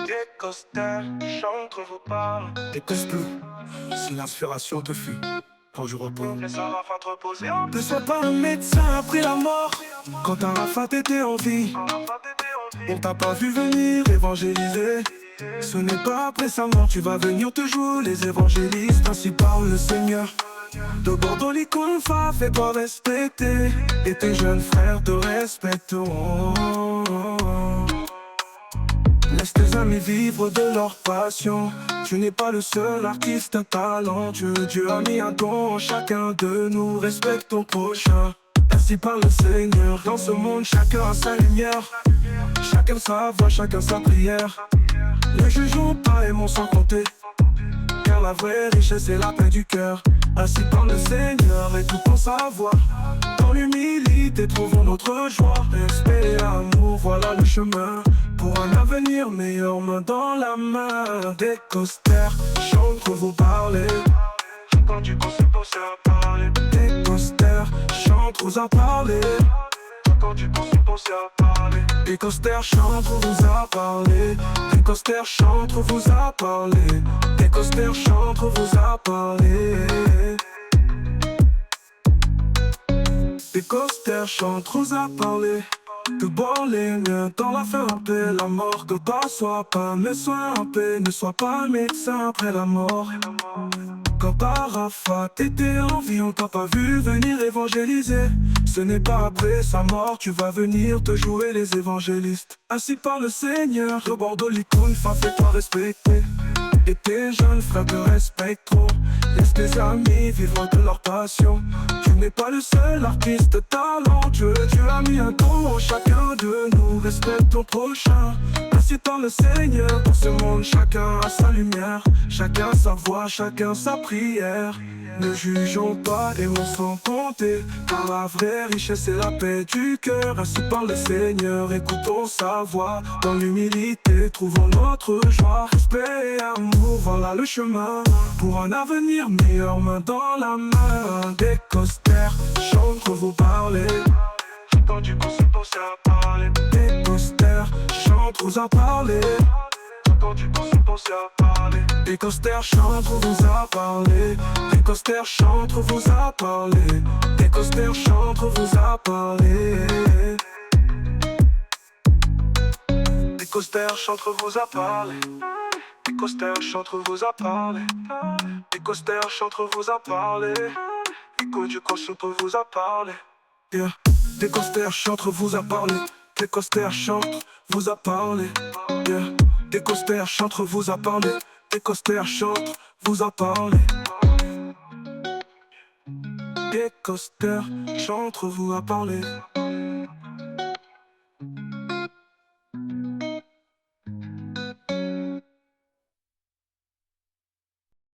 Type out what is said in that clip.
Des costers chantent vos paroles. Des costers, si l'inspiration te fuit, quand je repose. Laisse la rafale te reposer. Ne sois pas un médecin après la mort. Quand ta rafale t'était en vie, on t'a pas vu venir évangéliser. Ce n'est pas après sa mort, tu vas venir te jouer les évangélistes. Ainsi parle le Seigneur. De Bordeaux, l'icône fais-toi respecter. Et tes jeunes frères te respecteront. Laisse tes amis vivre de leur passion. Tu n'es pas le seul artiste talentueux. Dieu a mis un don en chacun de nous. Respecte ton prochain. Ainsi parle le Seigneur. Dans ce monde, chacun a sa lumière. Chacun sa voix, chacun sa prière. Ne jugeons pas, aimons sans compter. Car la vraie richesse est la paix du cœur. Ainsi parle le Seigneur, écoutons sa voix. Dans l'humilité, trouvons notre joie. Respect et amour, voilà le chemin pour un avenir meilleur, main dans la main. Des costers chantent vous parler. Quand tu conseilles penser à parler. Des costers chantent vous à parler. Quand tu conseilles penser à parler. Des costers chantent vous à parler. Des costers chantent vous à parler. Des costers chantent vous à parler. Des costers chantent vous à parler. De boire les miens dans la fin en paix. La mort que pas sois pas, mais sois en paix. Ne sois pas un médecin après la mort. Quand Parafa t'étais en vie, on t'a pas vu venir évangéliser. Ce n'est pas après sa mort, tu vas venir te jouer les évangélistes. Ainsi parle le Seigneur. De Bordeaux, l'icône fais-toi respecter. Et tes jeunes frères te respecteront. Laisse tes amis vivre de leur passion. Tu n'es pas le seul artiste talentueux. Dieu a mis un don en chacun de nous. Respecte ton prochain. Ainsi parle le Seigneur. Dans ce monde, chacun a sa lumière. Chacun sa voix, chacun sa prière. Ne jugeons pas, aimons sans compter. Car la vraie richesse est la paix du cœur. Ainsi parle le Seigneur, écoutons sa voix. Dans l'humilité, trouvons notre joie. Respect et amour, voilà le chemin pour un avenir meilleur, main dans la main. Des costers chantent vous parler. Quand tu conseilles penser à parler. Des costers chantent vous à parler. Quand tu conseilles penser à parler. Des costers chantent vous à parler. Des costers chantent vous à parler. Des costers chantent vous à parler. Des costers chantent vous à parler. Des costers chantent vous à parler. Des costers chantent vous à parler. Et quand tu chantes vous à parler. Yeah. Des costers chantent vous à parler. Des costers chantent vous à parler. Yeah. Des costers chantent vous à parler. Des costers chantent vous à parler. Des costers chantent vous à parler.